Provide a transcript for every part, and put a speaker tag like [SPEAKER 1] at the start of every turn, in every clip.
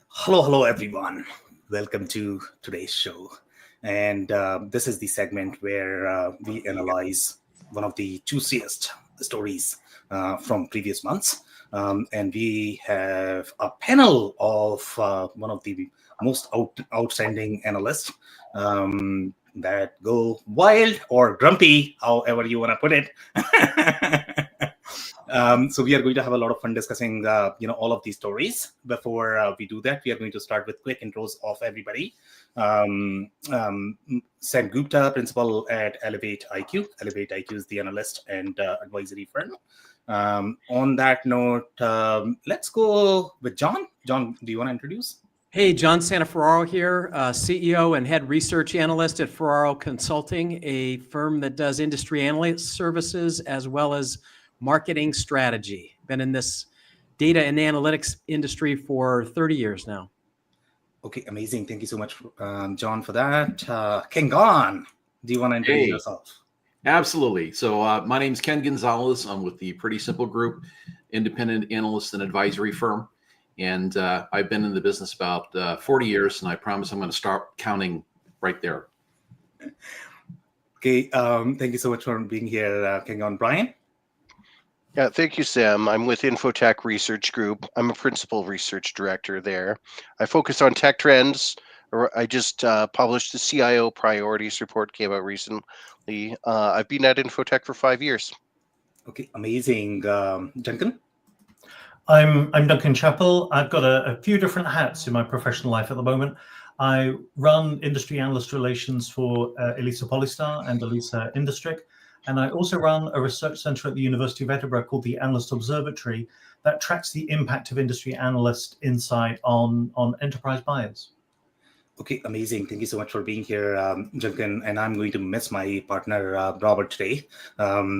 [SPEAKER 1] Hello, everyone. Welcome to today's show. And this is the segment where we analyze one of the juiciest stories from previous months. And we have a panel of one of the most outstanding analysts that go wild or grumpy, however you want to put it. So we are going to have a lot of fun discussing, all of these stories. Before we do that, we are going to start with quick intros of everybody. Sam Gupta, principal at Elevate IQ. Elevate IQ is the analyst and advisory firm. On that note, let's go with John. John, do you want to introduce?
[SPEAKER 2] Hey, John Santaferraro here, CEO and head research analyst at Ferraro Consulting, a firm that does industry analyst services as well as marketing strategy. Been in this data and analytics industry for 30 years now.
[SPEAKER 1] Okay, amazing. Thank you so much, John, for that. Kengon, do you want to introduce yourself?
[SPEAKER 3] Absolutely. So my name is Ken Gonzalez. I'm with the Pretty Simple Group, independent analyst and advisory firm. And I've been in the business about 40 years, and I promise I'm going to start counting right there.
[SPEAKER 1] Okay, thank you so much for being here, Kengon. Brian?
[SPEAKER 4] Yeah, thank you, Sam. I'm with Infotech Research Group. I'm a principal research director there. I focus on tech trends. I just published the CIO Priorities Report, came out recently. I've been at Infotech for 5 years.
[SPEAKER 1] Okay, amazing. Duncan?
[SPEAKER 5] I'm Duncan Chapple. I've got a few different hats in my professional life at the moment. I run industry analyst relations for Elisa Polystar and Elisa Industric. And I also run a research center at the University of Edinburgh called the Analyst Observatory that tracks the impact of industry analyst insight on enterprise buyers.
[SPEAKER 1] Okay, amazing. Thank you so much for being here, Duncan. And I'm going to miss my partner, Robert, today.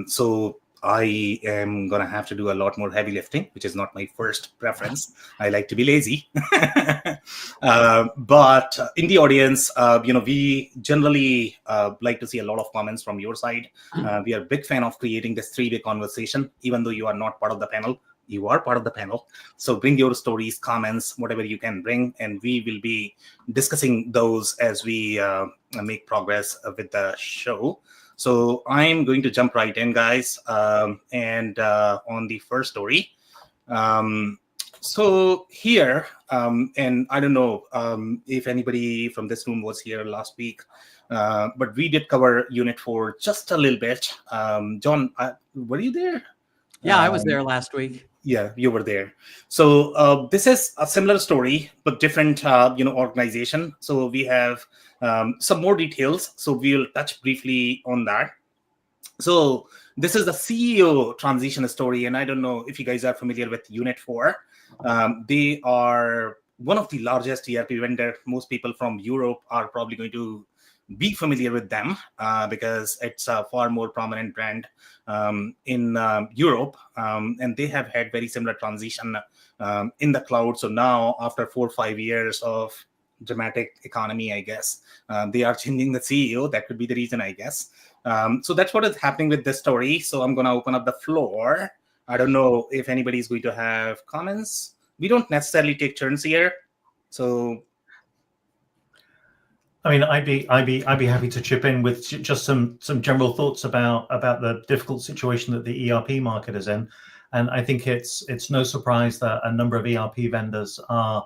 [SPEAKER 1] So I am going to have to do a lot more heavy lifting, which is not my first preference. I like to be lazy. But in the audience, we generally like to see a lot of comments from your side. We are a big fan of creating this three-way conversation, even though you are not part of the panel. You are part of the panel. So bring your stories, comments, whatever you can bring, and we will be discussing those as we make progress with the show. So I'm going to jump right in, guys, and on the first story. So here, and I don't know if anybody from this room was here last week, but we did cover Unit 4 just a little bit. John, were you there?
[SPEAKER 2] Yeah, I was there last week.
[SPEAKER 1] Yeah, you were there. So this is a similar story, but different, organization. So we have some more details. So we'll touch briefly on that. So this is the CEO transition story. And I don't know if you guys are familiar with Unit 4. They are one of the largest ERP vendor. Most people from Europe are probably going to be familiar with them because it's a far more prominent brand in Europe. And they have had very similar transition in the cloud. So now after 4 or 5 years of dramatic economy, I guess, they are changing the CEO. That could be the reason, I guess. So that's what is happening with this story. So I'm going to open up the floor. I don't know if anybody's going to have comments. We don't necessarily take turns here. So
[SPEAKER 5] I mean, I'd be happy to chip in with just some general thoughts about the difficult situation that the ERP market is in, and I think it's no surprise that a number of ERP vendors are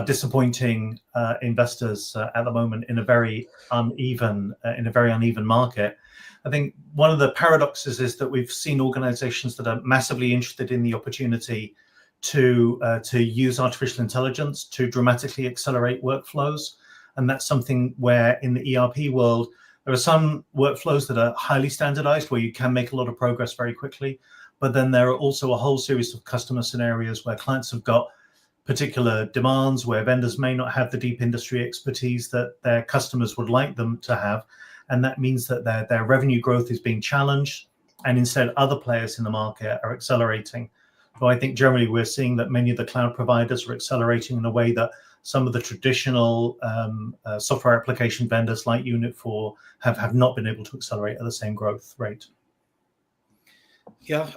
[SPEAKER 5] disappointing investors at the moment in a very uneven market. I think one of the paradoxes is that we've seen organizations that are massively interested in the opportunity to use artificial intelligence to dramatically accelerate workflows. And that's something where in the ERP world, there are some workflows that are highly standardized where you can make a lot of progress very quickly. But then there are also a whole series of customer scenarios where clients have got particular demands, where vendors may not have the deep industry expertise that their customers would like them to have. and that means that their revenue growth is being challenged, and instead other players in the market are accelerating. So I think generally we're seeing that many of the cloud providers are accelerating in a way that some of the traditional software application vendors like Unit4 have not been able to accelerate at the same growth rate.
[SPEAKER 1] Yeah,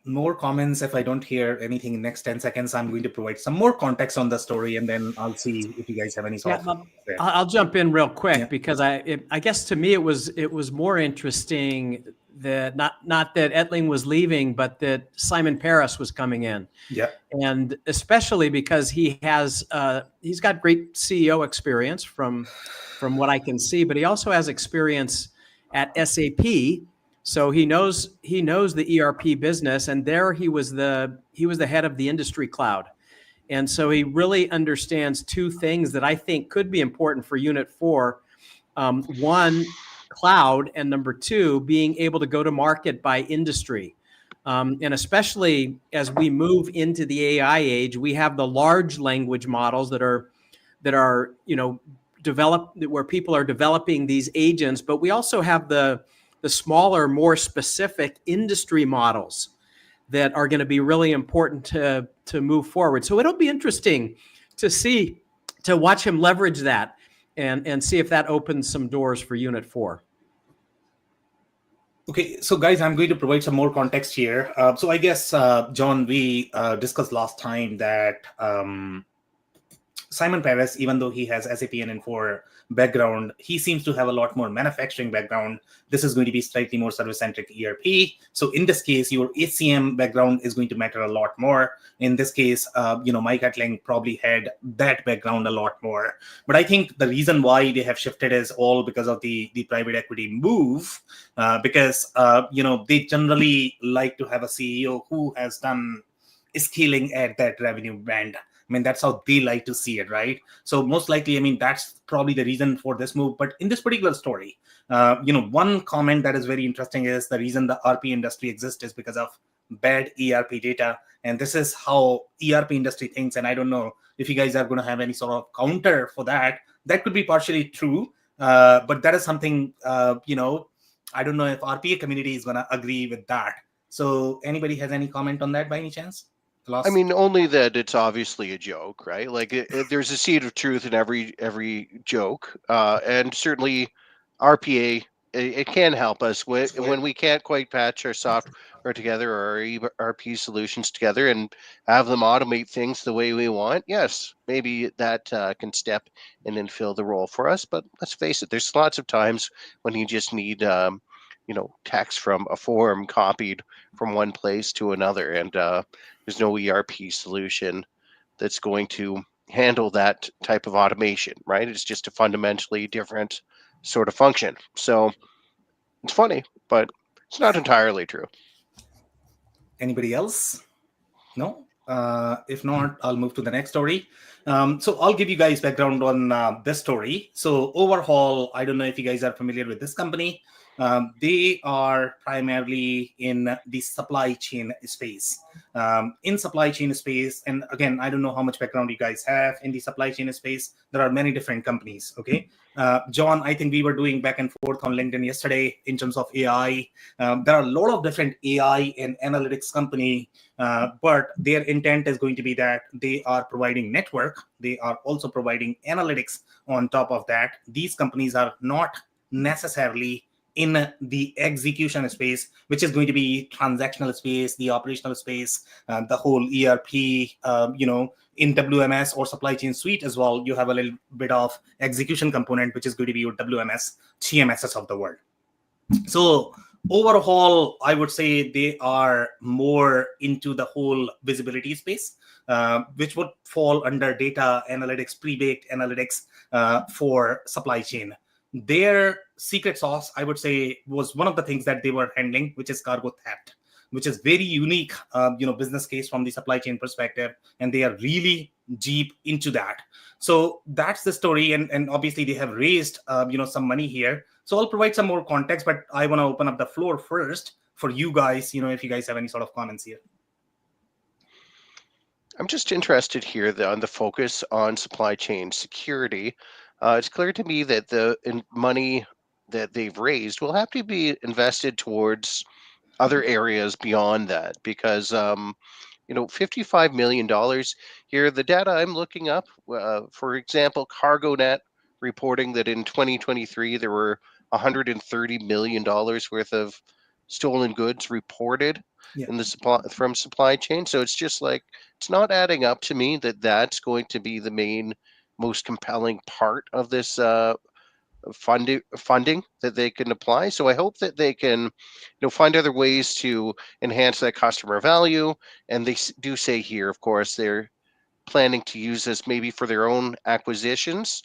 [SPEAKER 1] more comments. If I don't hear anything in the next 10 seconds, I'm going to provide some more context on the story, and then I'll see if you guys have any sort of...
[SPEAKER 2] I'll jump in real quick because I guess to me it was more interesting that not that Ettling was leaving, but that Simon Paris was coming in.
[SPEAKER 1] Yeah,
[SPEAKER 2] and especially because he's got great CEO experience from what I can see, but he also has experience at SAP. So he knows the ERP business, and there he was the head of the industry cloud. And so he really understands two things that I think could be important for Unit 4. One, cloud, and number two, being able to go to market by industry. And especially as we move into the AI age, we have the large language models that are developed, where people are developing these agents, but we also have the smaller, more specific industry models that are going to be really important to move forward. So it'll be interesting to watch him leverage that and see if that opens some doors for Unit 4.
[SPEAKER 1] Okay, so guys, I'm going to provide some more context here. So I guess, John, we discussed last time that Simon Paris, even though he has SAP and N4 background, he seems to have a lot more manufacturing background. This is going to be slightly more service-centric ERP. So in this case, your HCM background is going to matter a lot more. In this case, Mike Ettling probably had that background a lot more. But I think the reason why they have shifted is all because of the private equity move, because they generally like to have a CEO who has done scaling at that revenue band. I mean, that's how they like to see it, right? So most likely, I mean, that's probably the reason for this move. But in this particular story, one comment that is very interesting is the reason the RP industry exists is because of bad ERP data. And this is how ERP industry thinks. And I don't know if you guys are going to have any sort of counter for that. That could be partially true. But that is something, I don't know if RPA community is going to agree with that. So anybody has any comment on that by any chance?
[SPEAKER 4] I mean, only that it's obviously a joke, right? Like there's a seed of truth in every joke, and certainly RPA it can help us when we can't quite patch our software together or our ERP solutions together and have them automate things the way we want. Yes, maybe that can step in and fill the role for us. But let's face it, there's lots of times when you just need text from a form copied from one place to another, and there's no ERP solution that's going to handle that type of automation, right? It's just a fundamentally different sort of function. So it's funny, but it's not entirely true.
[SPEAKER 1] Anybody else? No? If not, I'll move to the next story. So I'll give you guys background on this story. So overhaul, I don't know if you guys are familiar with this company. They are primarily in the supply chain space. In supply chain space, and again, I don't know how much background you guys have in the supply chain space. There are many different companies, okay? John, I think we were doing back and forth on LinkedIn yesterday in terms of AI. There are a lot of different AI and analytics company, but their intent is going to be that they are providing network. They are also providing analytics on top of that. These companies are not necessarily in the execution space, which is going to be transactional space, the operational space, the whole ERP, in WMS or supply chain suite as well, you have a little bit of execution component, which is going to be your WMS, TMSs of the world. So overall, I would say they are more into the whole visibility space, which would fall under data analytics, pre-baked analytics for supply chain. Their secret sauce, I would say, was one of the things that they were handling, which is cargo theft, which is very unique, business case from the supply chain perspective, and they are really deep into that. So that's the story, and obviously they have raised, some money here. So I'll provide some more context, but I want to open up the floor first for you guys, if you guys have any sort of comments here.
[SPEAKER 4] I'm just interested here on the focus on supply chain security. It's clear to me that the money that they've raised will have to be invested towards other areas beyond that, because $55 million here. The data I'm looking up, for example, CargoNet reporting that in 2023 there were $130 million worth of stolen goods reported in the supply chain. So it's just like, it's not adding up to me that that's going to be the main, most compelling part of this funding that they can apply. So I hope that they can, find other ways to enhance that customer value. And they do say here, of course, they're planning to use this maybe for their own acquisitions.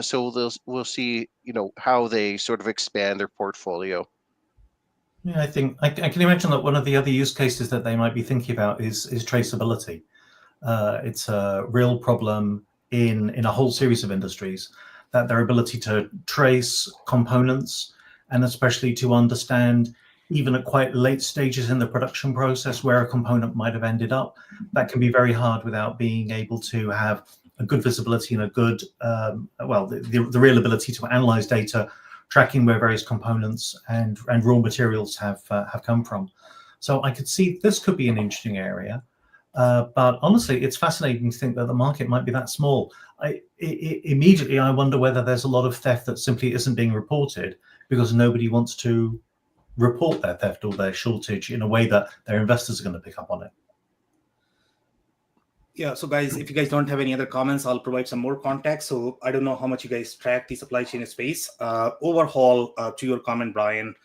[SPEAKER 4] So we'll see, how they sort of expand their portfolio.
[SPEAKER 5] Yeah, I think I can imagine that one of the other use cases that they might be thinking about is traceability. It's a real problem in a whole series of industries, that their ability to trace components, and especially to understand, even at quite late stages in the production process, where a component might have ended up, that can be very hard without being able to have a good visibility and a good, the real ability to analyze data, tracking where various components and raw materials have come from. So I could see this could be an interesting area. But honestly, it's fascinating to think that the market might be that small. Immediately, I wonder whether there's a lot of theft that simply isn't being reported because nobody wants to report their theft or their shortage in a way that their investors are going to pick up on it.
[SPEAKER 1] Yeah, so guys, if you guys don't have any other comments, I'll provide some more context. So I don't know how much you guys track the supply chain space. Overhaul, to your comment, Brian,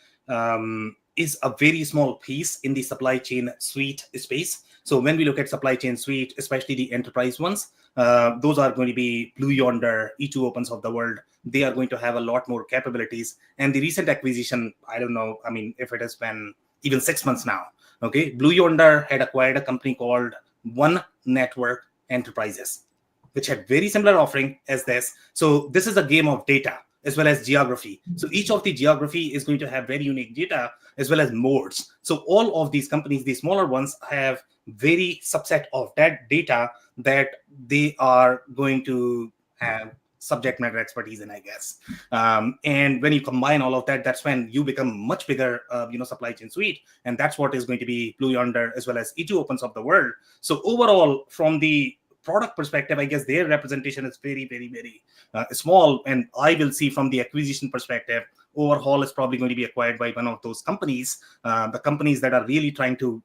[SPEAKER 1] is a very small piece in the supply chain suite space. So when we look at supply chain suite, especially the enterprise ones, those are going to be Blue Yonder, E2 Opens of the world. They are going to have a lot more capabilities. And the recent acquisition, I don't know, I mean, if it has been even 6 months now, okay, Blue Yonder had acquired a company called One Network Enterprises, which had very similar offering as this. So this is a game of data as well as geography. So each of the geography is going to have very unique data as well as modes. So all of these companies, the smaller ones, have very subset of that data that they are going to have subject matter expertise in, I guess. And when you combine all of that, that's when you become much bigger, supply chain suite. And that's what is going to be Blue Yonder as well as E2 Opens of the world. So overall, from the product perspective, I guess their representation is very, very, very small. And I will see from the acquisition perspective, Overhaul is probably going to be acquired by one of those companies, the companies that are really trying to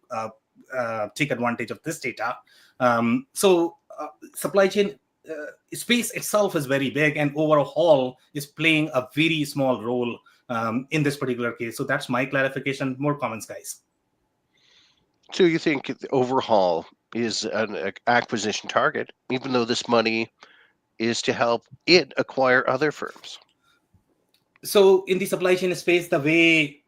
[SPEAKER 1] take advantage of this data. Supply chain space itself is very big, and Overhaul is playing a very small role in this particular case. So that's my clarification. More comments, guys.
[SPEAKER 4] So you think Overhaul is an acquisition target, even though this money is to help it acquire other firms?
[SPEAKER 1] So in the supply chain space, the way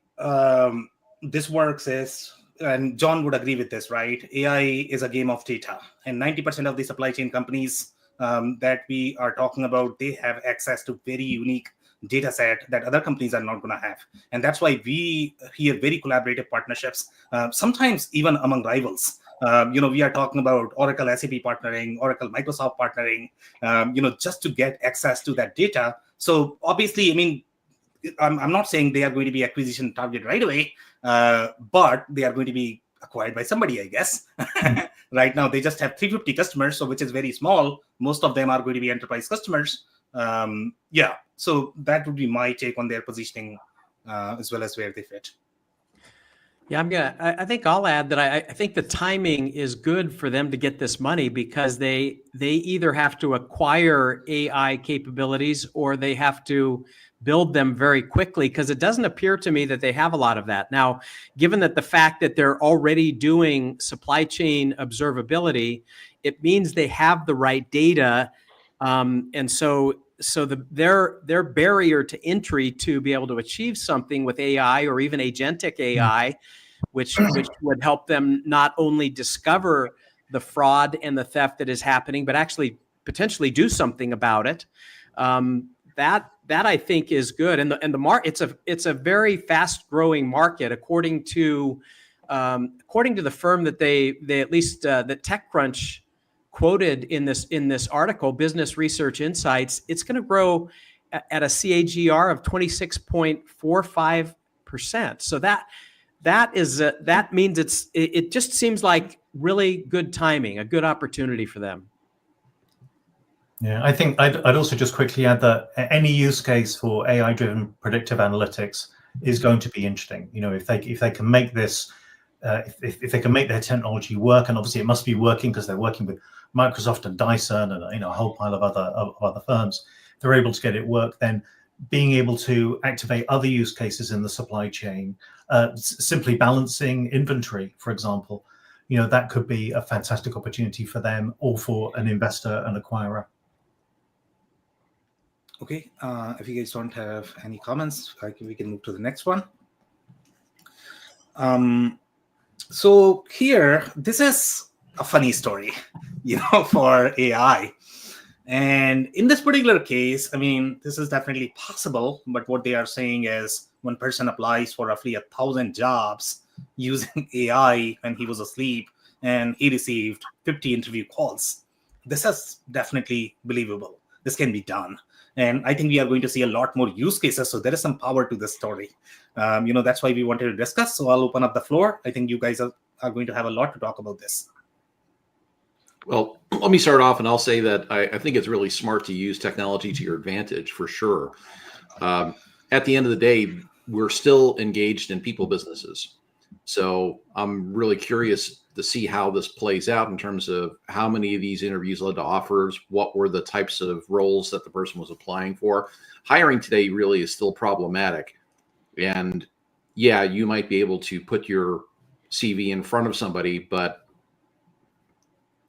[SPEAKER 1] this works is, and John would agree with this, right? AI is a game of data, and 90% of the supply chain companies that we are talking about, they have access to very unique data set that other companies are not going to have. And that's why we hear very collaborative partnerships, sometimes even among rivals. We are talking about Oracle SAP partnering, Oracle Microsoft partnering, just to get access to that data. So obviously, I mean, I'm not saying they are going to be acquisition target right away, but they are going to be acquired by somebody, I guess. Right now, they just have 350 customers, so which is very small. Most of them are going to be enterprise customers. So that would be my take on their positioning as well as where they fit.
[SPEAKER 2] Yeah, I think I'll add that I think the timing is good for them to get this money, because they either have to acquire AI capabilities or they have to build them very quickly, because it doesn't appear to me that they have a lot of that. Now, given that the fact that they're already doing supply chain observability, it means they have the right data. And so their barrier to entry to be able to achieve something with AI or even agentic AI, which would help them not only discover the fraud and the theft that is happening, but actually potentially do something about it. That I think is good. And the market, it's a very fast growing market, according to the firm that they at least that TechCrunch quoted in this article, Business Research Insights. It's going to grow at a CAGR of 26.45%. So that means it just seems like really good timing, a good opportunity for them.
[SPEAKER 5] Yeah, I think I'd also just quickly add that any use case for AI-driven predictive analytics is going to be interesting. You know, if they can make this, if they can make their technology work, and obviously it must be working because they're working with Microsoft and Dyson and a whole pile of other firms. If they're able to get it work, then being able to activate other use cases in the supply chain, simply balancing inventory, for example, you know, that could be a fantastic opportunity for them or for an investor and acquirer.
[SPEAKER 1] Okay, if you guys don't have any comments, we can move to the next one. So here, this is a funny story, for AI. And in this particular case, I mean, this is definitely possible, but what they are saying is one person applies for roughly 1,000 jobs using AI when he was asleep, and he received 50 interview calls. This is definitely believable. This can be done. And I think we are going to see a lot more use cases. So there is some power to this story. That's why we wanted to discuss. So I'll open up the floor. I think you guys are going to have a lot to talk about this.
[SPEAKER 3] Well, let me start off, and I'll say that I think it's really smart to use technology to your advantage, for sure. At the end of the day, we're still engaged in people businesses. So I'm really curious to see how this plays out in terms of how many of these interviews led to offers, what were the types of roles that the person was applying for. Hiring today really is still problematic. And yeah, you might be able to put your CV in front of somebody, but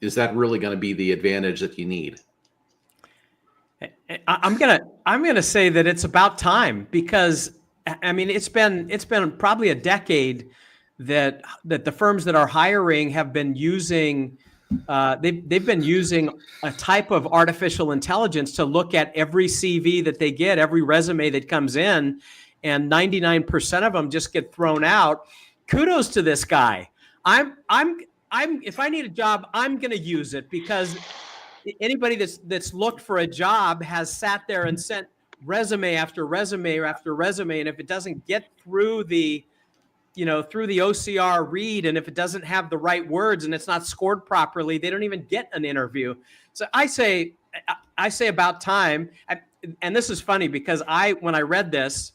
[SPEAKER 3] is that really going to be the advantage that you need?
[SPEAKER 2] I'm gonna say that it's about time, because I mean it's been probably a decade that the firms that are hiring have been using they've been using a type of artificial intelligence to look at every CV that they get, every resume that comes in, and 99% of them just get thrown out. Kudos to this guy. I'm if I need a job, I'm going to use it, because anybody that's looked for a job has sat there and sent resume after resume after resume, and if it doesn't get through the OCR read, and if it doesn't have the right words and it's not scored properly, they don't even get an interview. So I say about time. And this is funny, because when I read this,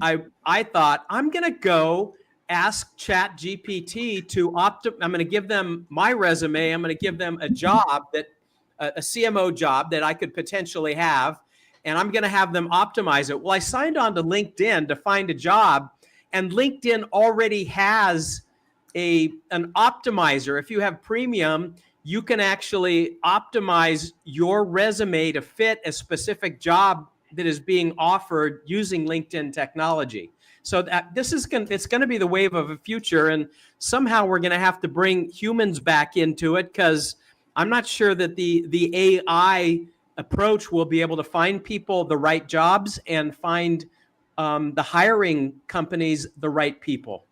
[SPEAKER 2] I thought, I'm going to go ask Chat GPT I'm going to give them my resume. I'm going to give them a job a CMO job that I could potentially have, and I'm going to have them optimize it. Well, I signed on to LinkedIn to find a job, and LinkedIn already has an optimizer. If you have premium, you can actually optimize your resume to fit a specific job that is being offered using LinkedIn technology. So it's going to be the wave of the future, and somehow we're going to have to bring humans back into it, because I'm not sure that the AI approach will be able to find people the right jobs and find the hiring companies the right people.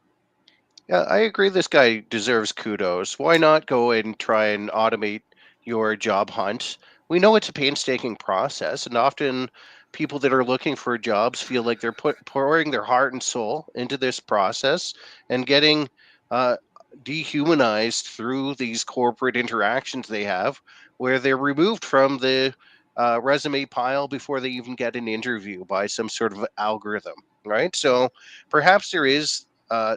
[SPEAKER 4] Yeah, I agree. This guy deserves kudos. Why not go and try and automate your job hunt? We know it's a painstaking process, and often people that are looking for jobs feel like they're pouring their heart and soul into this process and getting dehumanized through these corporate interactions they have, where they're removed from the resume pile before they even get an interview by some sort of algorithm, right? So perhaps there is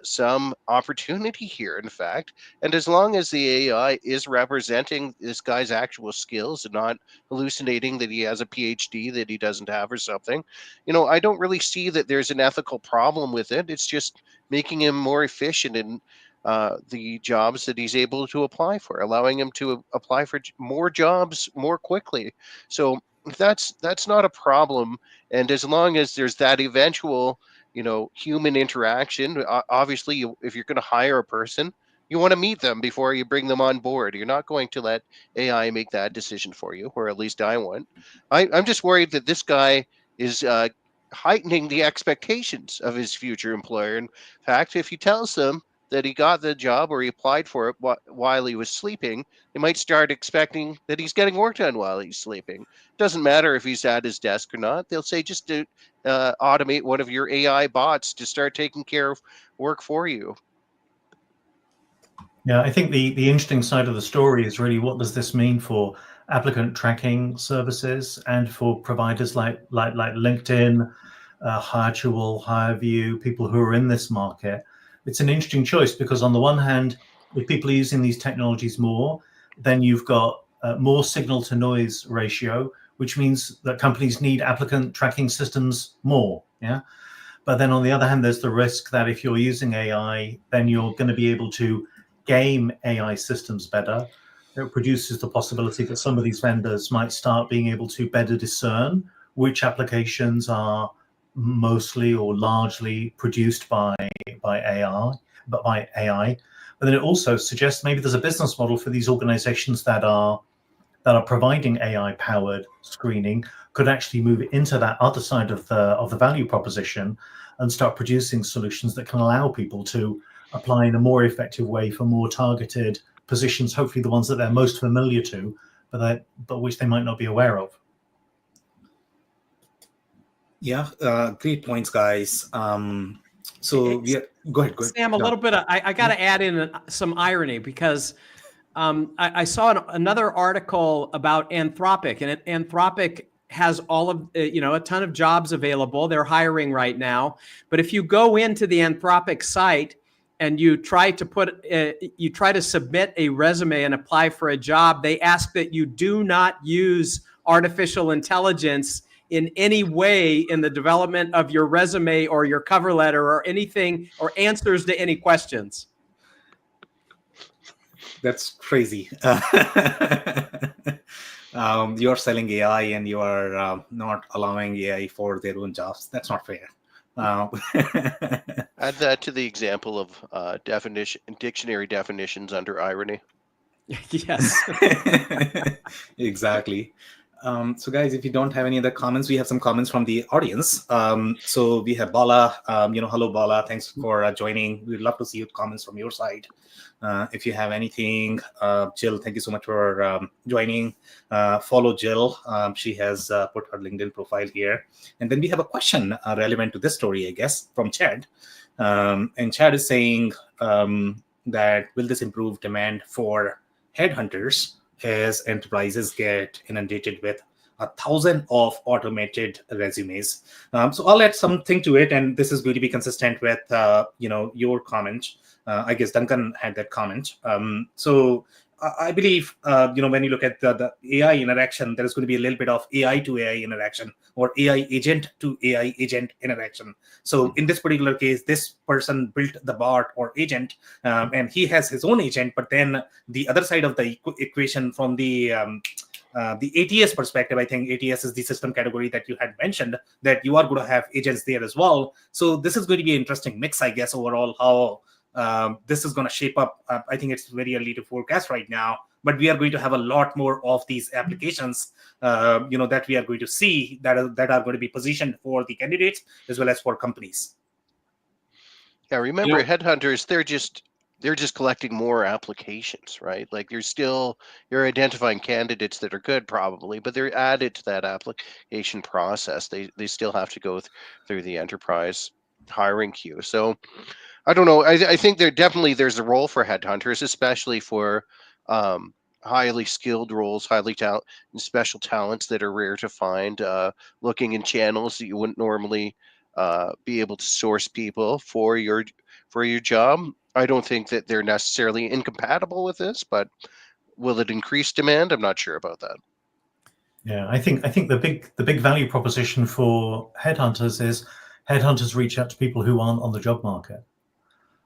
[SPEAKER 4] some opportunity here, in fact. And as long as the AI is representing this guy's actual skills and not hallucinating that he has a PhD that he doesn't have or something, I don't really see that there's an ethical problem with it. It's just making him more efficient in the jobs that he's able to apply for, allowing him to apply for more jobs more quickly. So that's not a problem. And as long as there's that eventual human interaction, obviously, if you're going to hire a person, you want to meet them before you bring them on board. You're not going to let AI make that decision for you, or at least I won't. I'm just worried that this guy is heightening the expectations of his future employer. In fact, if he tells them that he got the job or he applied for it while he was sleeping, they might start expecting that he's getting work done while he's sleeping. Doesn't matter if he's at his desk or not. They'll say, just to automate one of your AI bots to start taking care of work for you.
[SPEAKER 5] Yeah, I think the interesting side of the story is really, what does this mean for applicant tracking services and for providers like LinkedIn, Hiretual, HireView, people who are in this market? It's an interesting choice because on the one hand, if people are using these technologies more, then you've got more signal to noise ratio, which means that companies need applicant tracking systems more. Yeah. But then on the other hand, there's the risk that if you're using AI, then you're going to be able to game AI systems better. It produces the possibility that some of these vendors might start being able to better discern which applications are mostly or largely produced by AI. But then it also suggests maybe there's a business model for these organizations that are providing AI-powered screening could actually move into that other side of the value proposition and start producing solutions that can allow people to apply in a more effective way for more targeted positions, hopefully the ones that they're most familiar to, but which they might not be aware of.
[SPEAKER 1] Yeah, great points, guys. So go ahead.
[SPEAKER 2] Sam, a little bit. I got to add in some irony because I saw another article about Anthropic, and Anthropic has all of a ton of jobs available. They're hiring right now, but if you go into the Anthropic site and you try to submit a resume and apply for a job, they ask that you do not use artificial intelligence in any way in the development of your resume or your cover letter or anything, or answers to any questions.
[SPEAKER 1] That's crazy. You're selling AI and you are not allowing AI for their own jobs. That's not fair.
[SPEAKER 4] Add that to the example of dictionary definitions under irony.
[SPEAKER 2] Yes.
[SPEAKER 1] Exactly. So guys, if you don't have any other comments, we have some comments from the audience. So we have Bala. Hello Bala, thanks for joining. We'd love to see your comments from your side. If you have anything, Jill, thank you so much for joining. Follow Jill. She has put her LinkedIn profile here. And then we have a question relevant to this story, I guess, from Chad. And Chad is saying that will this improve demand for headhunters as enterprises get inundated with 1,000 of automated resumes? So I'll add something to it, and this is going to be consistent with your comment. I guess Duncan had that comment. So I believe when you look at the AI interaction, there is going to be a little bit of AI to AI interaction or AI agent to AI agent interaction. So in this particular case, this person built the bot or agent, and he has his own agent. But then the other side of the equation from the ATS perspective, I think ATS is the system category that you had mentioned, that you are going to have agents there as well. So this is going to be an interesting mix, I guess, overall, how this is going to shape up. I think it's very early to forecast right now, but we are going to have a lot more of these applications, that we are going to see that are going to be positioned for the candidates as well as for companies.
[SPEAKER 4] Yeah, remember, headhunters, they're just collecting more applications, right? Like you're identifying candidates that are good probably, but they're added to that application process. They still have to go through the enterprise hiring queue. So I don't know. I think there's a role for headhunters, especially for highly skilled roles, special talents that are rare to find, looking in channels that you wouldn't normally be able to source people for your job. I don't think that they're necessarily incompatible with this, but will it increase demand? I'm not sure about that.
[SPEAKER 5] Yeah, I think the big value proposition for headhunters is headhunters reach out to people who aren't on the job market.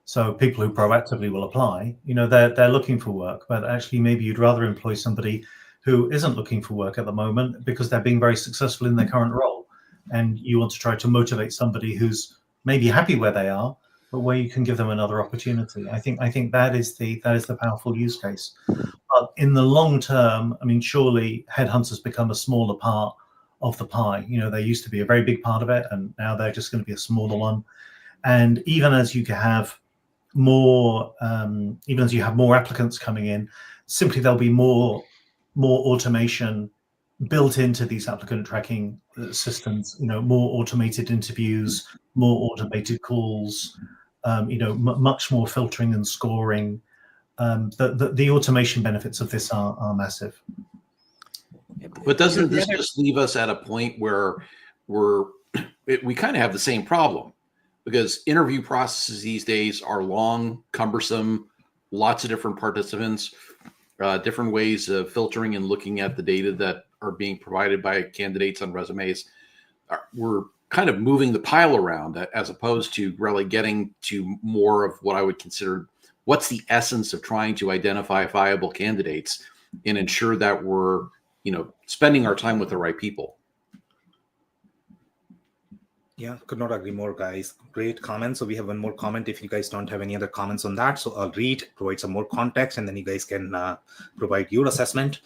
[SPEAKER 5] So people who proactively will apply, they're looking for work, but actually maybe you'd rather employ somebody who isn't looking for work at the moment because they're being very successful in their current role. And you want to try to motivate somebody who's maybe happy where they are, but where you can give them another opportunity. I think that is the powerful use case. But in the long term, I mean, surely headhunters become a smaller part of the pie. They used to be a very big part of it, and now they're just going to be a smaller one. And even as you have more, even as you have more applicants coming in, simply there'll be more automation built into these applicant tracking systems. More automated interviews, more automated calls, much more filtering and scoring. The automation benefits of this are massive.
[SPEAKER 3] But doesn't this just leave us at a point where we kind of have the same problem? Because interview processes these days are long, cumbersome, lots of different participants, different ways of filtering and looking at the data that are being provided by candidates on resumes. We're kind of moving the pile around as opposed to really getting to more of what I would consider what's the essence of trying to identify viable candidates and ensure that we're, spending our time with the right people.
[SPEAKER 1] Yeah, could not agree more, guys. Great comments. So we have one more comment. If you guys don't have any other comments on that, so I'll provide some more context, and then you guys can provide your assessment.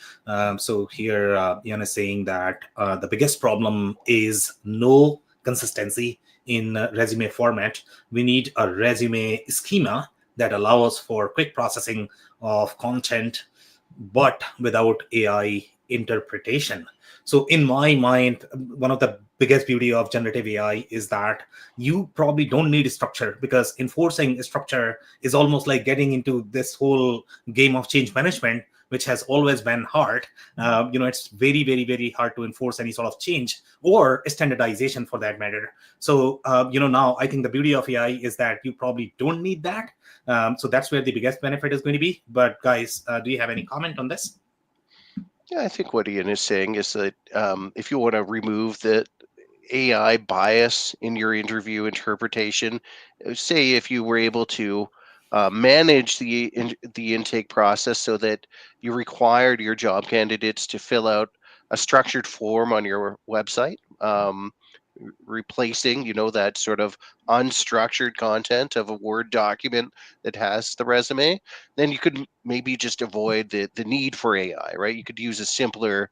[SPEAKER 1] So here, Hyoun is saying that the biggest problem is no consistency in resume format. We need a resume schema that allows for quick processing of content, but without AI interpretation. So in my mind, one of the biggest beauty of generative AI is that you probably don't need a structure, because enforcing a structure is almost like getting into this whole game of change management, which has always been hard. It's very, very, very hard to enforce any sort of change or standardization for that matter. So, now I think the beauty of AI is that you probably don't need that. So that's where the biggest benefit is going to be. But guys, do you have any comment on this?
[SPEAKER 4] Yeah, I think what Hyoun is saying is that if you want to remove the AI bias in your interview interpretation, say if you were able to manage the intake process so that you required your job candidates to fill out a structured form on your website, replacing that sort of unstructured content of a Word document that has the resume, then you could maybe just avoid the need for AI, right? You could use a simpler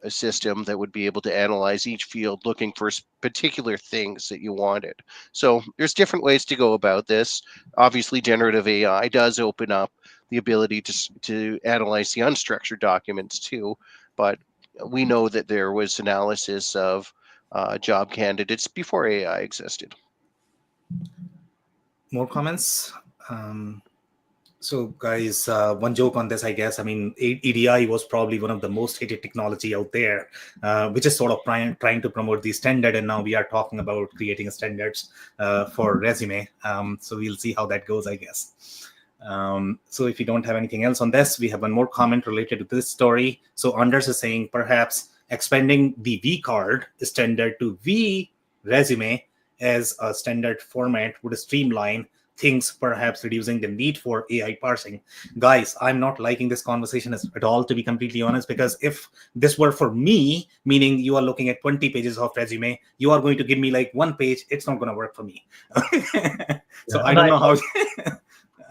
[SPEAKER 4] a system that would be able to analyze each field looking for particular things that you wanted. So there's different ways to go about this. Obviously, generative AI does open up the ability to analyze the unstructured documents too, but we know that there was analysis of job candidates before AI existed.
[SPEAKER 1] More comments? So guys, one joke on this, I guess. I mean, EDI was probably one of the most hated technology out there, which is sort of trying to promote the standard. And now we are talking about creating standards for resume. So we'll see how that goes, I guess. So if you don't have anything else on this, we have one more comment related to this story. So Anders is saying perhaps expanding the V card standard to V resume as a standard format would streamline things, perhaps reducing the need for AI parsing. Guys, I'm not liking this conversation at all, to be completely honest, because if this were for me, meaning you are looking at 20 pages of resume, you are going to give me like one page, it's not going to work for me. So I don't know how.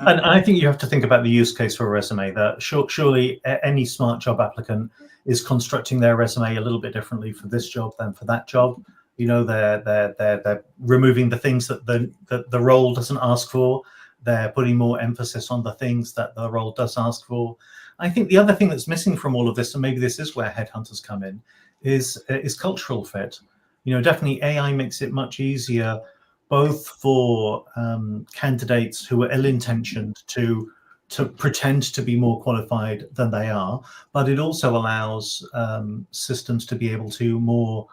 [SPEAKER 5] And I think you have to think about the use case for a resume. That surely any smart job applicant is constructing their resume a little bit differently for this job than for that job. They're removing the things that the role doesn't ask for. They're putting more emphasis on the things that the role does ask for. I think the other thing that's missing from all of this, and maybe this is where headhunters come in, is cultural fit. Definitely AI makes it much easier, both for candidates who are ill-intentioned to pretend to be more qualified than they are, but it also allows systems to be able to more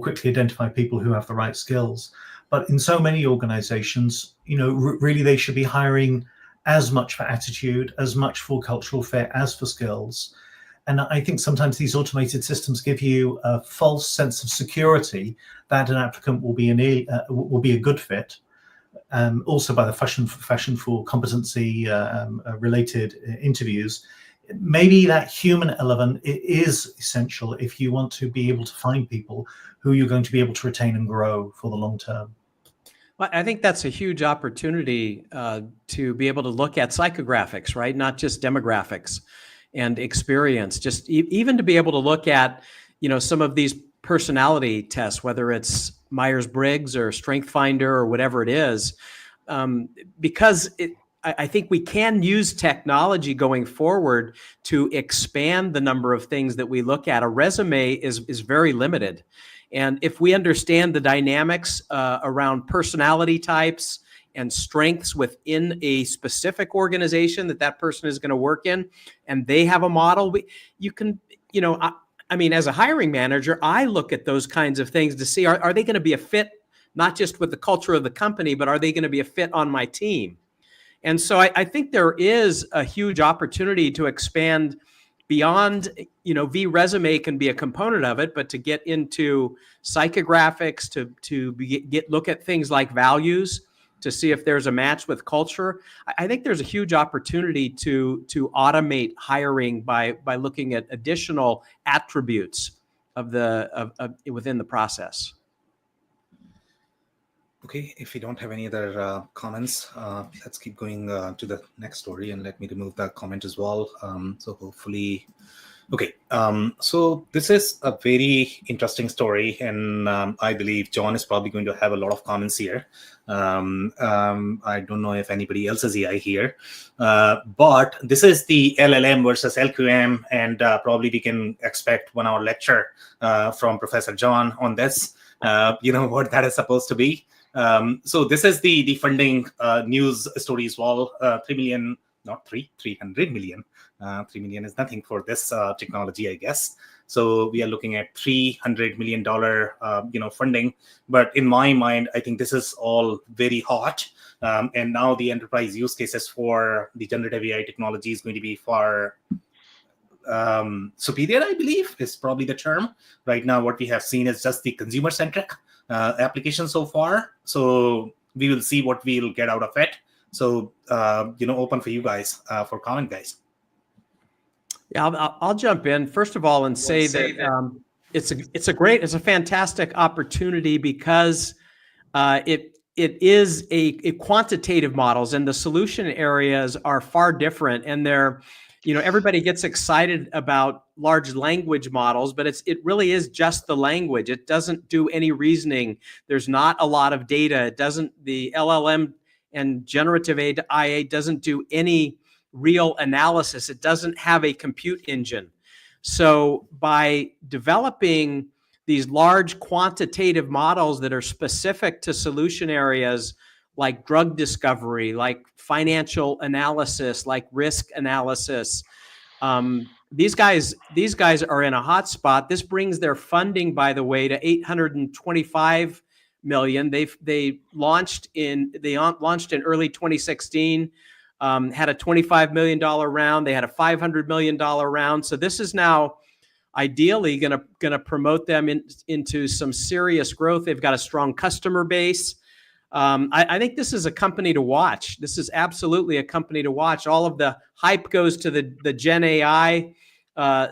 [SPEAKER 5] quickly identify people who have the right skills. But in so many organizations, really they should be hiring as much for attitude, as much for cultural fit as for skills. And I think sometimes these automated systems give you a false sense of security that an applicant will be a good fit. Also by the fashion for competency related interviews. Maybe that human element is essential if you want to be able to find people who you're going to be able to retain and grow for the long term.
[SPEAKER 2] Well, I think that's a huge opportunity to be able to look at psychographics, right? Not just demographics and experience, just even to be able to look at, some of these personality tests, whether it's Myers-Briggs or Strength Finder or whatever it is. because I think we can use technology going forward to expand the number of things that we look at. A resume is very limited. And if we understand the dynamics around personality types and strengths within a specific organization that person is going to work in, and they have a model, you can, I mean, as a hiring manager, I look at those kinds of things to see, are they going to be a fit, not just with the culture of the company, but are they going to be a fit on my team? And so I think there is a huge opportunity to expand beyond, V-resume can be a component of it, but to get into psychographics, to look at things like values, to see if there's a match with culture. I think there's a huge opportunity to automate hiring by looking at additional attributes of within the process.
[SPEAKER 1] Okay, if we don't have any other comments, let's keep going to the next story, and let me remove that comment as well. So hopefully, okay. So this is a very interesting story, and I believe John is probably going to have a lot of comments here. I don't know if anybody else is AI here, but this is the LLM versus LQM, and probably we can expect 1 hour lecture from Professor John on this. What that is supposed to be. So this is the funding news story as well. 3 million, not 300 million. 3 million is nothing for this technology, I guess. So we are looking at $300 million, funding. But in my mind, I think this is all very hot. And now the enterprise use cases for the generative AI technology is going to be far superior, I believe, is probably the term. Right now, what we have seen is just the consumer-centric application so far. So we will see what we'll get out of it. So, open for you guys for comment, guys.
[SPEAKER 2] Yeah, I'll jump in first of all and say that it's a fantastic opportunity because it is a quantitative models, and the solution areas are far different, and they're, everybody gets excited about large language models, but it really is just the language. It doesn't do any reasoning. There's not a lot of data. The LLM and generative AI doesn't do any real analysis. It doesn't have a compute engine. So by developing these large quantitative models that are specific to solution areas like drug discovery, like financial analysis, like risk analysis, these guys are in a hot spot. This brings their funding, by the way, to $825 million. They launched in early 2016. Had a $25 million round. They had a $500 million round. So this is now ideally going to promote them into some serious growth. They've got a strong customer base. I think this is a company to watch. This is absolutely a company to watch. All of the hype goes to the Gen AI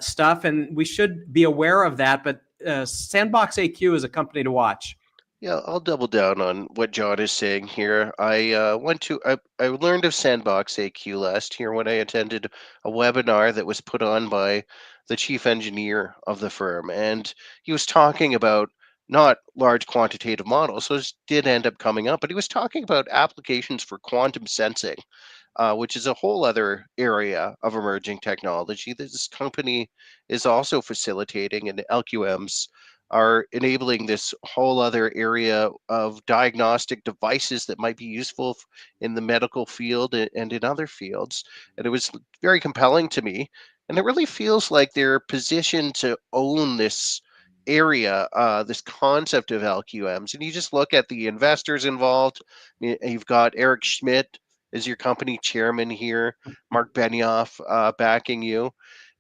[SPEAKER 2] stuff, and we should be aware of that. But Sandbox AQ is a company to watch.
[SPEAKER 4] Yeah, I'll double down on what John is saying here. I learned of Sandbox AQ last year when I attended a webinar that was put on by the chief engineer of the firm, and he was talking about not large quantitative models. So this did end up coming up, but he was talking about applications for quantum sensing, which is a whole other area of emerging technology that this company is also facilitating, and LQMs are enabling this whole other area of diagnostic devices that might be useful in the medical field and in other fields. And it was very compelling to me. And it really feels like they're positioned to own this area, this concept of LQMs. And you just look at the investors involved. You've got Eric Schmidt as your company chairman here, Mark Benioff backing you.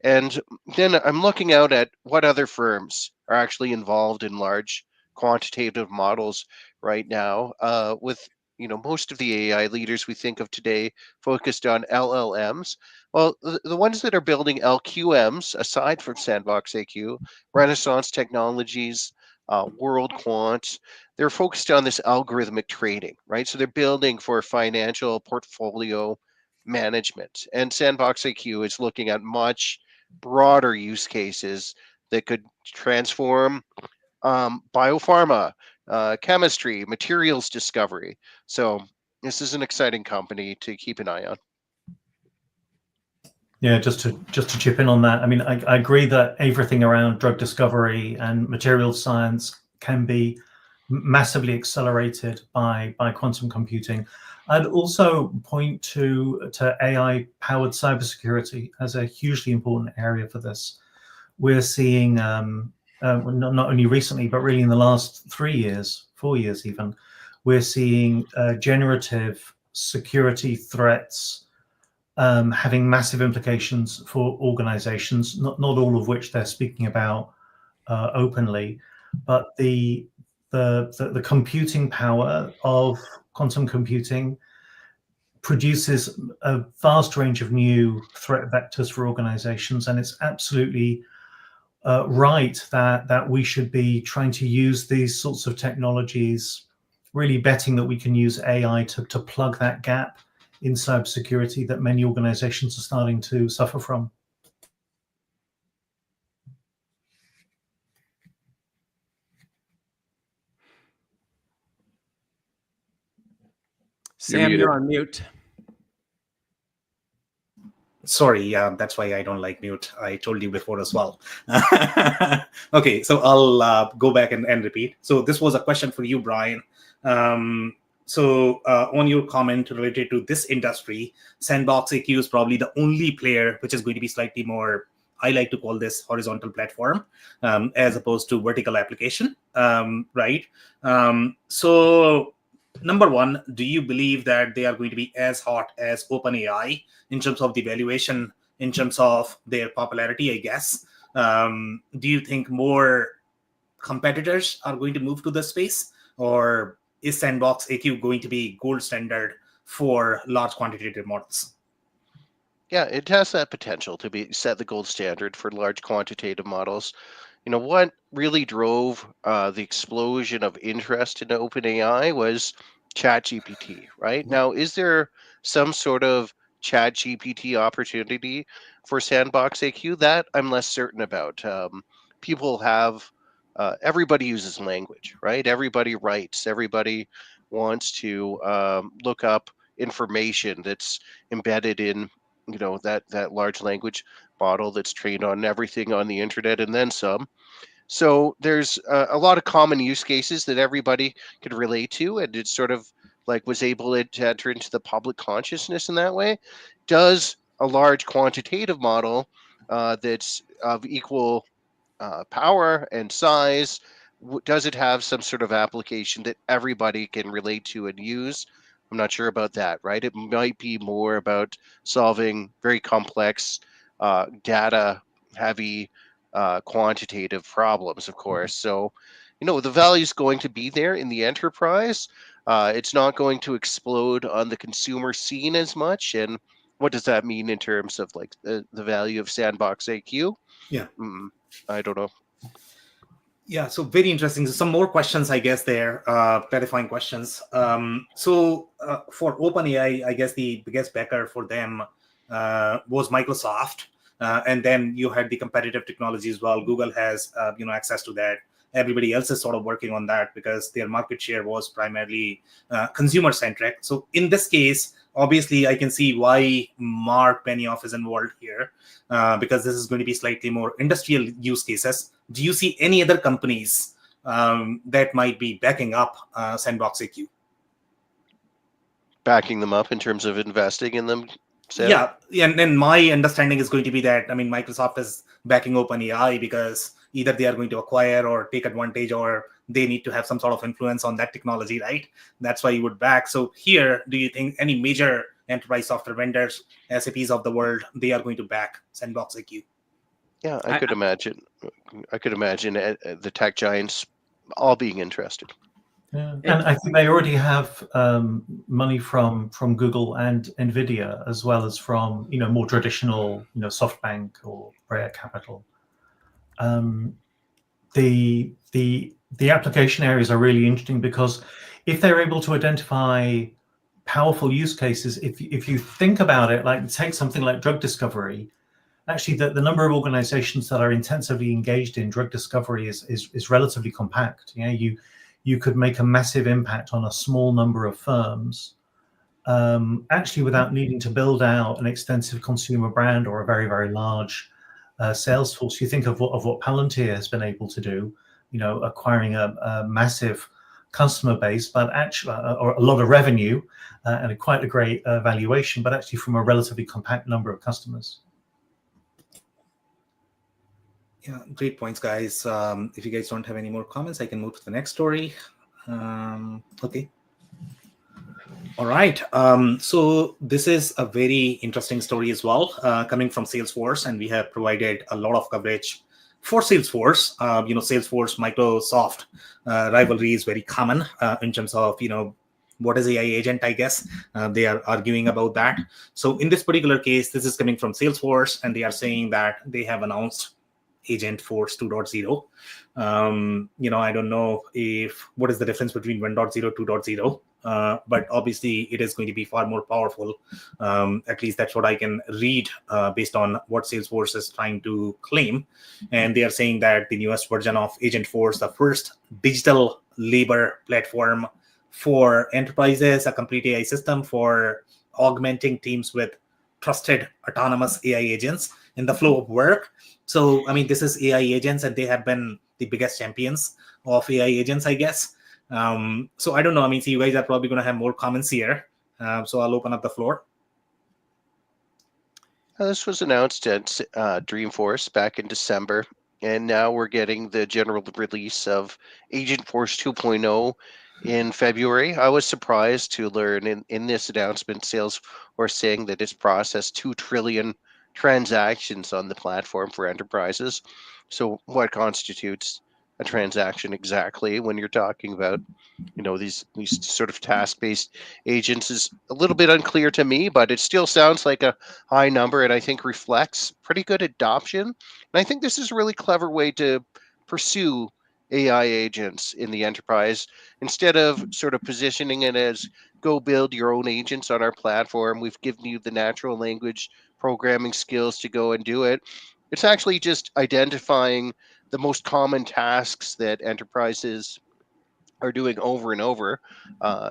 [SPEAKER 4] And then I'm looking out at what other firms are actually involved in large quantitative models right now. With most of the AI leaders we think of today focused on LLMs. Well, the ones that are building LQMs, aside from Sandbox AQ, Renaissance Technologies, World Quant, they're focused on this algorithmic trading, right? So they're building for financial portfolio management. And Sandbox AQ is looking at much broader use cases that could transform biopharma, chemistry, materials discovery. So This is an exciting company to keep an eye on.
[SPEAKER 5] Yeah, just to chip in on that. I mean, I agree that everything around drug discovery and materials science can be massively accelerated by quantum computing. I'd also point to AI-powered cybersecurity as a hugely important area for this. We're seeing not only recently, but really in the last 3 years, 4 years even, we're seeing generative security threats having massive implications for organizations, not all of which they're speaking about openly, but the computing power of quantum computing produces a vast range of new threat vectors for organizations, and it's absolutely right that we should be trying to use these sorts of technologies, really betting that we can use AI to plug that gap in cybersecurity that many organizations are starting to suffer from.
[SPEAKER 2] Sam, you're on mute.
[SPEAKER 1] Sorry, that's why I don't like mute. I told you before as well. Okay, so I'll go back and repeat. So this was a question for you, Brian. On your comment related to this industry, Sandbox AQ is probably the only player which is going to be slightly more, I like to call this horizontal platform, as opposed to vertical application, right? So number one, do you believe that they are going to be as hot as OpenAI in terms of the valuation, in terms of their popularity, I guess? Do you think more competitors are going to move to the space, or is Sandbox AQ going to be gold standard for large quantitative models?
[SPEAKER 4] Yeah, it has that potential to be set the gold standard for large quantitative models. You know, what really drove the explosion of interest in OpenAI was ChatGPT, right? Now, is there some sort of ChatGPT opportunity for Sandbox AQ? That I'm less certain about. People have, everybody uses language, right? Everybody writes, everybody wants to look up information that's embedded in, you know, that large language model that's trained on everything on the internet and then some. So there's a lot of common use cases that everybody could relate to, and it sort of like was able to enter into the public consciousness in that way. Does a large quantitative model that's of equal power and size, does it have some sort of application that everybody can relate to and use? I'm not sure about that, right? It might be more about solving very complex, data heavy, quantitative problems, of course. So, you know, the value is going to be there in the enterprise. It's not going to explode on the consumer scene as much. And what does that mean in terms of like the value of Sandbox AQ?
[SPEAKER 1] Yeah.
[SPEAKER 4] I don't know.
[SPEAKER 1] Yeah, so very interesting. So some more questions, I guess, there, clarifying questions. For OpenAI, I guess the biggest backer for them was Microsoft. And then you had the competitive technology as well. Google has, access to that. Everybody else is sort of working on that because their market share was primarily consumer-centric. So in this case, obviously, I can see why Mark Benioff is involved here, because this is going to be slightly more industrial use cases. Do you see any other companies that might be backing up Sandbox AQ?
[SPEAKER 4] Backing them up in terms of investing in them, Sam?
[SPEAKER 1] Yeah, and my understanding is going to be that, I mean, Microsoft is backing OpenAI because either they are going to acquire or take advantage, or they need to have some sort of influence on that technology, right? That's why you would back. So here, do you think any major enterprise software vendors, SAPs of the world, they are going to back Sandbox AQ?
[SPEAKER 4] Yeah, I could imagine. I could imagine the tech giants all being interested.
[SPEAKER 5] Yeah. And I think they already have money from Google and Nvidia, as well as from more traditional SoftBank or Rare Capital. The application areas are really interesting because if they're able to identify powerful use cases, if you think about it, like take something like drug discovery, actually the number of organizations that are intensively engaged in drug discovery is relatively compact. You could make a massive impact on a small number of firms actually without needing to build out an extensive consumer brand or a very, very large sales force. You think of what Palantir has been able to do, acquiring a massive customer base, but actually, or a lot of revenue and quite a great valuation, but actually from a relatively compact number of customers.
[SPEAKER 1] Yeah, great points, guys. If you guys don't have any more comments, I can move to the next story. Okay. All right. So this is a very interesting story as well, coming from Salesforce, and we have provided a lot of coverage for Salesforce. Salesforce Microsoft rivalry is very common in terms of what is AI agent, I guess. They are arguing about that. So in this particular case, this is coming from Salesforce, and they are saying that they have announced Agentforce 2.0. I don't know what is the difference between 1.0, 2.0, but obviously it is going to be far more powerful. At least that's what I can read based on what Salesforce is trying to claim. And they are saying that the newest version of Agentforce, the first digital labor platform for enterprises, a complete AI system for augmenting teams with trusted autonomous AI agents in the flow of work. So, this is AI agents, and they have been the biggest champions of AI agents, I guess. So I don't know. So you guys are probably going to have more comments here. So I'll open up the floor.
[SPEAKER 4] This was announced at Dreamforce back in December, and now we're getting the general release of Agentforce 2.0 in February. I was surprised to learn in this announcement, Salesforce saying that it's processed 2 trillion transactions on the platform for enterprises. So what constitutes a transaction exactly when you're talking about these sort of task-based agents is a little bit unclear to me, but it still sounds like a high number, and I think reflects pretty good adoption. And I think this is a really clever way to pursue AI agents in the enterprise. Instead of sort of positioning it as go build your own agents on our platform, we've given you the natural language programming skills to go and do it. It's actually just identifying the most common tasks that enterprises are doing over and over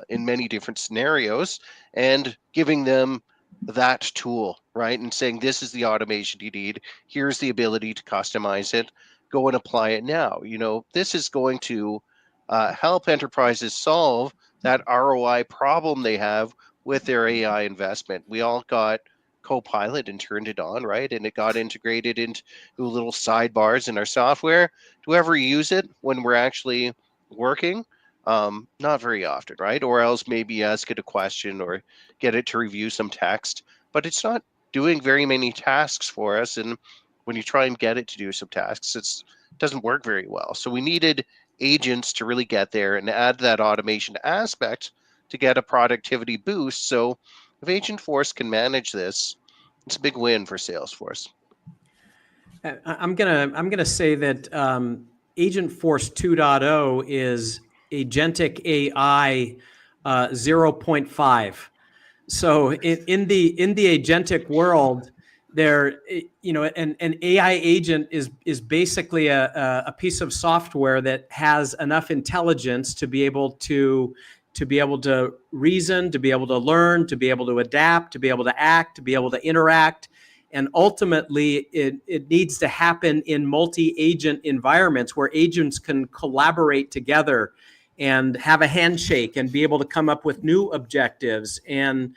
[SPEAKER 4] in many different scenarios, and giving them that tool, right? And saying, this is the automation you need. Here's the ability to customize it. Go and apply it now. This is going to help enterprises solve that ROI problem they have with their AI investment. We all got Copilot and turned it on, right? And it got integrated into little sidebars in our software. Do we ever use it when we're actually working? Not very often, right? Or else maybe ask it a question or get it to review some text, but it's not doing very many tasks for us. And when you try and get it to do some tasks, it doesn't work very well. So we needed agents to really get there and add that automation aspect to get a productivity boost. So if Agentforce can manage this, it's a big win for Salesforce.
[SPEAKER 2] I'm gonna say that Agentforce 2.0 is agentic AI 0.5. So in the agentic world, there, an AI agent is basically a piece of software that has enough intelligence to be able to reason, to be able to learn, to be able to adapt, to be able to act, to be able to interact. And ultimately, it needs to happen in multi-agent environments where agents can collaborate together and have a handshake and be able to come up with new objectives. And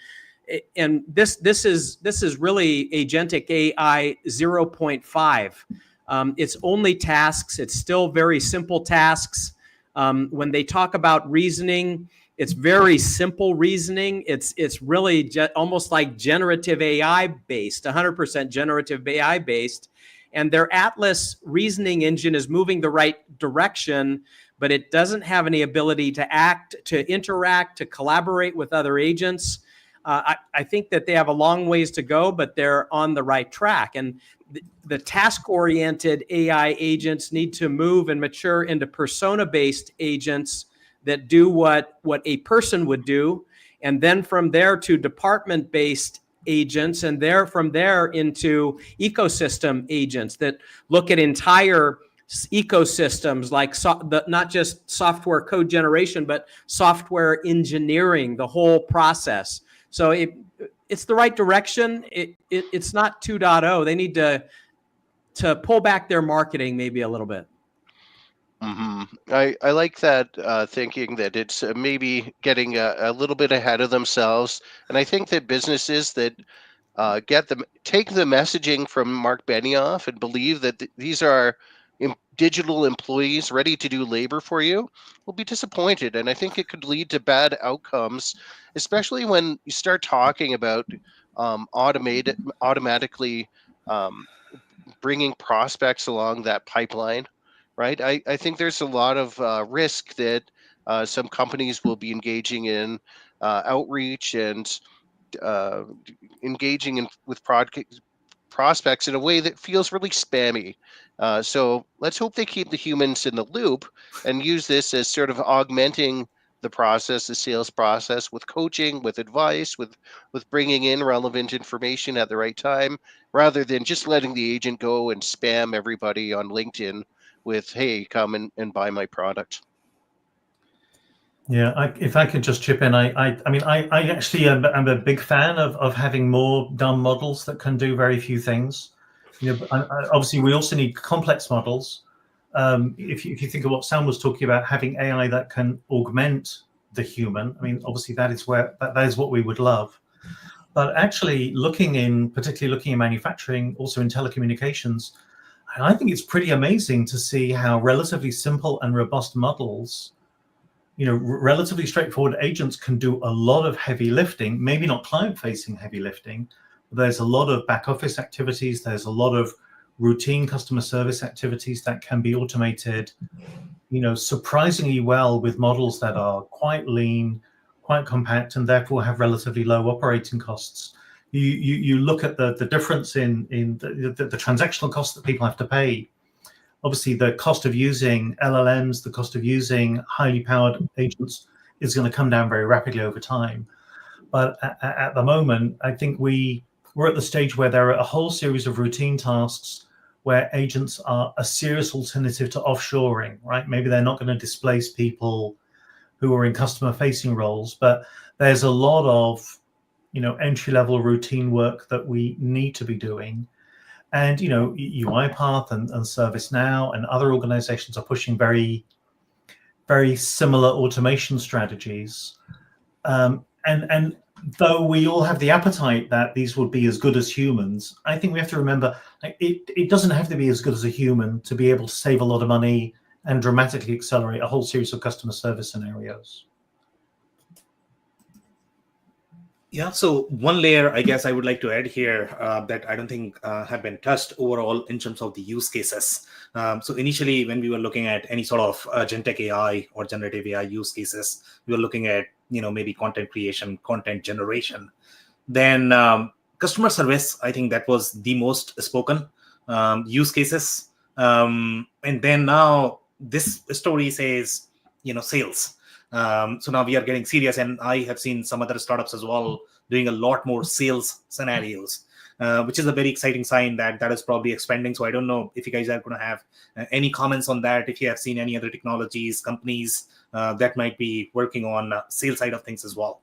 [SPEAKER 2] this is really agentic AI 0.5. It's only tasks. It's still very simple tasks. When they talk about reasoning, it's very simple reasoning. It's really almost like generative AI based, 100% generative AI based. And their Atlas reasoning engine is moving the right direction, but it doesn't have any ability to act, to interact, to collaborate with other agents. I think that they have a long ways to go, but they're on the right track. And the task-oriented AI agents need to move and mature into persona-based agents that do what a person would do, and then from there to department-based agents, and from there into ecosystem agents that look at entire ecosystems, like not just software code generation, but software engineering, the whole process. So it's the right direction. It's not 2.0. They need to pull back their marketing maybe a little bit.
[SPEAKER 4] I like that thinking that it's maybe getting a little bit ahead of themselves. And I think that businesses that take the messaging from Mark Benioff and believe that these are digital employees ready to do labor for you will be disappointed. And I think it could lead to bad outcomes, especially when you start talking about automatically bringing prospects along that pipeline, right? I think there's a lot of risk that some companies will be engaging in outreach and engaging with prospects in a way that feels really spammy. So let's hope they keep the humans in the loop and use this as sort of augmenting the process, the sales process, with coaching, with advice, with bringing in relevant information at the right time, rather than just letting the agent go and spam everybody on LinkedIn with, hey, come and buy my product.
[SPEAKER 5] Yeah, if I could just chip in, I mean, I actually am a big fan of having more dumb models that can do very few things. Obviously, we also need complex models. If you think of what Sam was talking about, having AI that can augment the human, I mean, obviously that is what we would love. But actually, particularly looking in manufacturing, also in telecommunications, I think it's pretty amazing to see how relatively simple and robust models, relatively straightforward agents can do a lot of heavy lifting, maybe not client-facing heavy lifting. But there's a lot of back office activities. There's a lot of routine customer service activities that can be automated, surprisingly well with models that are quite lean, quite compact, and therefore have relatively low operating costs. You look at the difference in the transactional costs that people have to pay. Obviously, the cost of using LLMs, the cost of using highly powered agents is going to come down very rapidly over time. But at the moment, I think we're at the stage where there are a whole series of routine tasks where agents are a serious alternative to offshoring, right? Maybe they're not going to displace people who are in customer-facing roles, but there's a lot of, entry-level routine work that we need to be doing. And, UiPath and ServiceNow and other organizations are pushing very, very similar automation strategies. And though we all have the appetite that these would be as good as humans, I think we have to remember it doesn't have to be as good as a human to be able to save a lot of money and dramatically accelerate a whole series of customer service scenarios.
[SPEAKER 1] Yeah, so one layer I guess I would like to add here that I don't think have been touched overall in terms of the use cases. So initially, when we were looking at any sort of Gentech AI or generative AI use cases, we were looking at maybe content creation, content generation. Then customer service, I think that was the most spoken use cases. And then now this story says, sales. So now we are getting serious, and I have seen some other startups as well doing a lot more sales scenarios, which is a very exciting sign that is probably expanding. So I don't know if you guys are going to have any comments on that, if you have seen any other technologies, companies that might be working on sales side of things as well.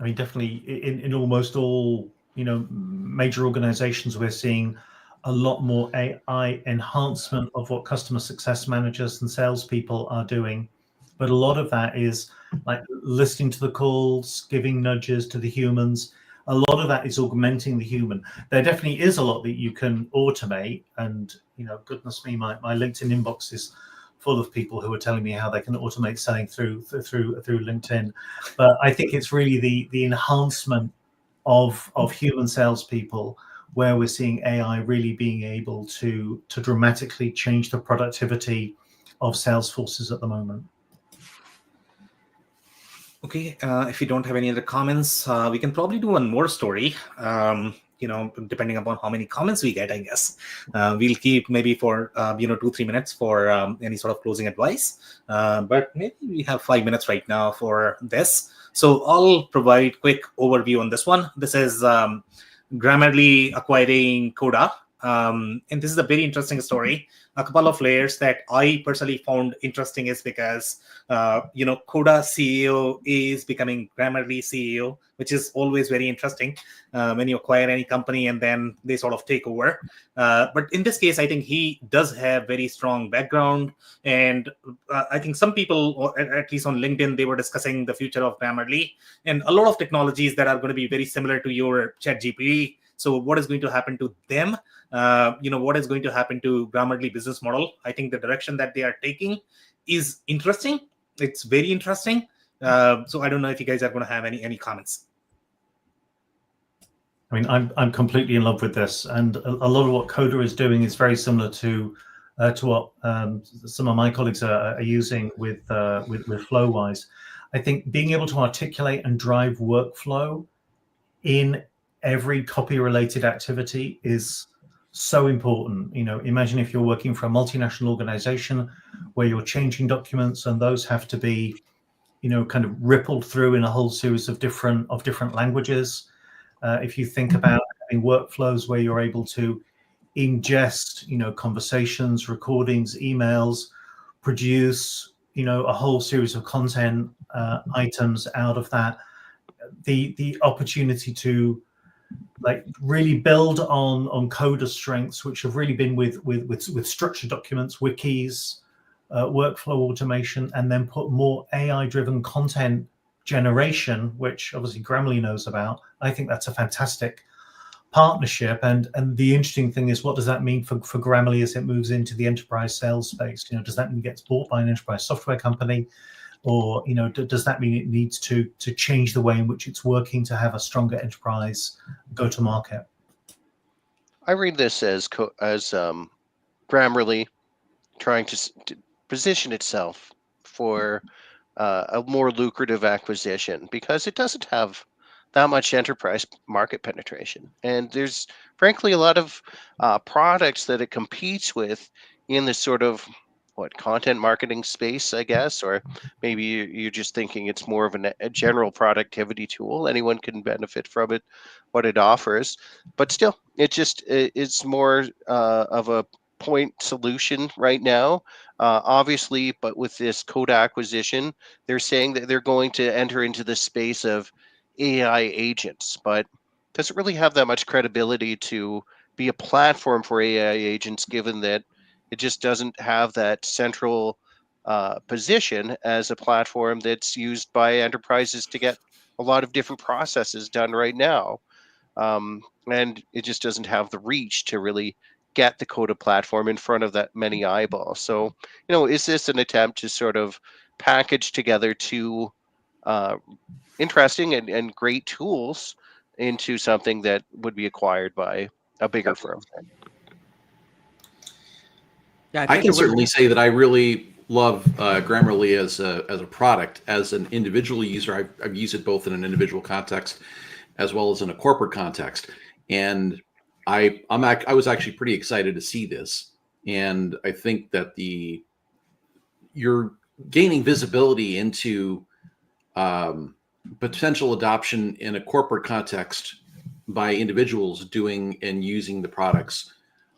[SPEAKER 5] I mean, definitely in almost all, major organizations, we're seeing a lot more AI enhancement of what customer success managers and salespeople are doing. But a lot of that is like listening to the calls, giving nudges to the humans. A lot of that is augmenting the human. There definitely is a lot that you can automate. And, goodness me, my LinkedIn inbox is full of people who are telling me how they can automate selling through LinkedIn. But I think it's really the enhancement of human salespeople where we're seeing AI really being able to dramatically change the productivity of sales forces at the moment.
[SPEAKER 1] Okay, if you don't have any other comments, we can probably do one more story. Depending upon how many comments we get, I guess. We'll keep maybe for 2-3 minutes for any sort of closing advice. But maybe we have 5 minutes right now for this. So I'll provide quick overview on this one. This is Grammarly acquiring Coda. And this is a very interesting story. A couple of layers that I personally found interesting is because, Coda CEO is becoming Grammarly CEO, which is always very interesting when you acquire any company and then they sort of take over. But in this case, I think he does have very strong background. And I think some people, or at least on LinkedIn, they were discussing the future of Grammarly and a lot of technologies that are going to be very similar to your ChatGPT. So what is going to happen to them? What is going to happen to Grammarly business model? I think the direction that they are taking is interesting. It's very interesting. So I don't know if you guys are going to have any comments.
[SPEAKER 5] I mean, I'm completely in love with this, and a lot of what Coda is doing is very similar to what some of my colleagues are using with Flowwise. I think being able to articulate and drive workflow in every copy-related activity is so important. Imagine if you're working for a multinational organization where you're changing documents and those have to be, kind of rippled through in a whole series of different languages. If you think about having workflows where you're able to ingest, conversations, recordings, emails, produce, a whole series of content items out of that, the opportunity to really build on Coda's strengths, which have really been with structured documents, wikis, workflow automation, and then put more AI-driven content generation, which obviously Grammarly knows about. I think that's a fantastic partnership. And the interesting thing is, what does that mean for Grammarly as it moves into the enterprise sales space? Does that mean it gets bought by an enterprise software company? Or does that mean it needs to change the way in which it's working to have a stronger enterprise go-to-market?
[SPEAKER 4] I read this as Grammarly trying to position itself for a more lucrative acquisition, because it doesn't have that much enterprise market penetration, and there's frankly a lot of products that it competes with in this sort of content marketing space, I guess, or maybe you're just thinking it's more of a general productivity tool. Anyone can benefit from it, what it offers, but still, it's more of a point solution right now, obviously. But with this Coda acquisition, they're saying that they're going to enter into the space of AI agents, but does it really have that much credibility to be a platform for AI agents, given that it just doesn't have that central position as a platform that's used by enterprises to get a lot of different processes done right now. And it just doesn't have the reach to really get the Coda platform in front of that many eyeballs. So, is this an attempt to sort of package together two interesting and great tools into something that would be acquired by a bigger firm?
[SPEAKER 2] Yeah,
[SPEAKER 3] I can certainly say that I really love Grammarly as a product. As an individual user, I've used it both in an individual context as well as in a corporate context, and I was actually pretty excited to see this, and I think that you're gaining visibility into potential adoption in a corporate context by individuals doing and using the products.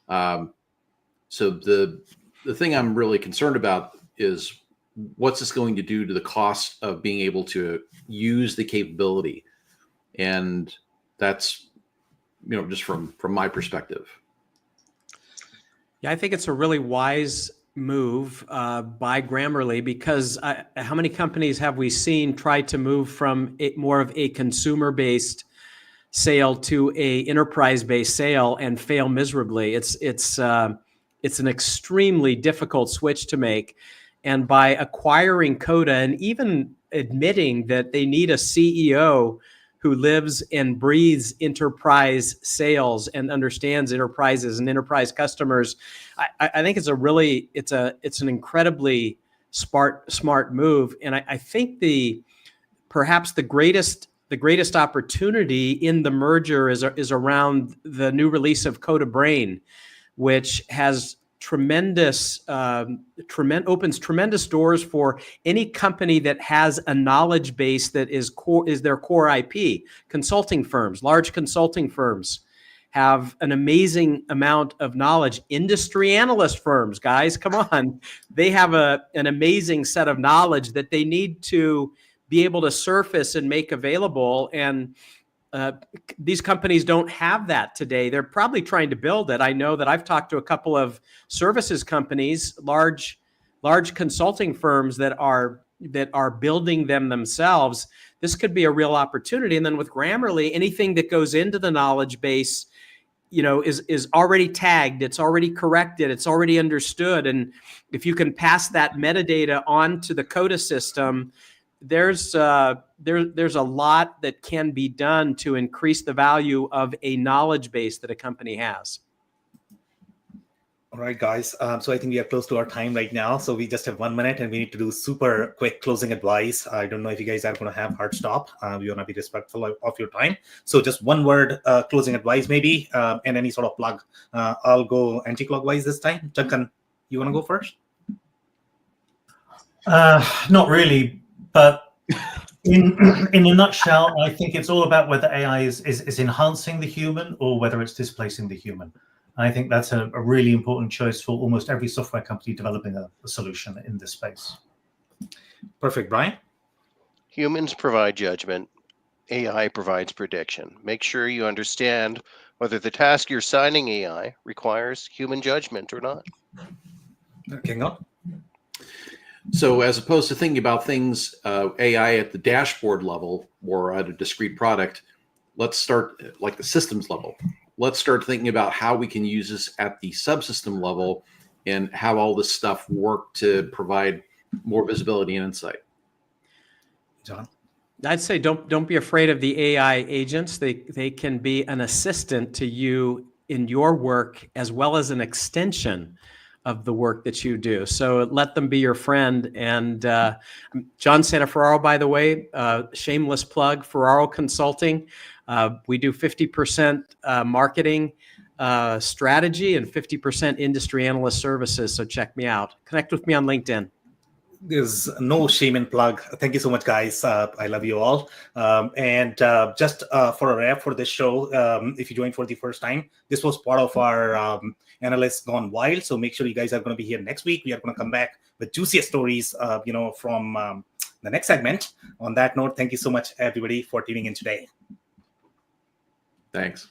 [SPEAKER 3] So the thing I'm really concerned about is what's this going to do to the cost of being able to use the capability, and that's just from my perspective.
[SPEAKER 2] Yeah, I think it's a really wise move by Grammarly, because how many companies have we seen try to move from more of a consumer-based sale to a enterprise-based sale and fail miserably? It's an extremely difficult switch to make. And by acquiring Coda and even admitting that they need a CEO who lives and breathes enterprise sales and understands enterprises and enterprise customers, I think it's an incredibly smart move. And I think perhaps the greatest opportunity in the merger is around the new release of Coda Brain, which has opens tremendous doors for any company that has a knowledge base that is their core IP. Consulting firms, large consulting firms, have an amazing amount of knowledge. Industry analyst firms, guys, come on. They have an amazing set of knowledge that they need to be able to surface and make available. And these companies don't have that today. They're probably trying to build it. I know that I've talked to a couple of services companies, large consulting firms that are building them themselves. This could be a real opportunity. And then with Grammarly, anything that goes into the knowledge base, is already tagged, it's already corrected, it's already understood. And if you can pass that metadata on to the CODA system, there's a lot that can be done to increase the value of a knowledge base that a company has.
[SPEAKER 1] All right, guys. So I think we are close to our time right now. So we just have 1 minute and we need to do super quick closing advice. I don't know if you guys are going to have hard stop. We want to be respectful of your time. So just one word closing advice maybe, and any sort of plug. I'll go anti-clockwise this time. Duncan, you want to go first?
[SPEAKER 5] Not really, but in a nutshell, I think it's all about whether AI is enhancing the human or whether it's displacing the human. I think that's a really important choice for almost every software company developing a solution in this space.
[SPEAKER 1] Perfect. Brian?
[SPEAKER 4] Humans provide judgment. AI provides prediction. Make sure you understand whether the task you're assigning AI requires human judgment or not.
[SPEAKER 1] Kengon?
[SPEAKER 3] So as opposed to thinking about things, AI at the dashboard level or at a discrete product, let's start like the systems level. Let's start thinking about how we can use this at the subsystem level and how all this stuff work to provide more visibility and insight.
[SPEAKER 1] John?
[SPEAKER 2] I'd say don't be afraid of the AI agents. They can be an assistant to you in your work as well as an extension of the work that you do. So let them be your friend. And John Santaferraro, by the way, shameless plug, Ferraro Consulting. We do 50% marketing strategy and 50% industry analyst services. So check me out. Connect with me on LinkedIn.
[SPEAKER 1] There's no shame in plug. Thank you so much, guys. I love you all. And just for a wrap for this show, if you joined for the first time, this was part of our Analysts Gone Wild. So make sure you guys are going to be here next week. We are going to come back with juicier stories, from the next segment. On that note, thank you so much, everybody, for tuning in today.
[SPEAKER 3] Thanks.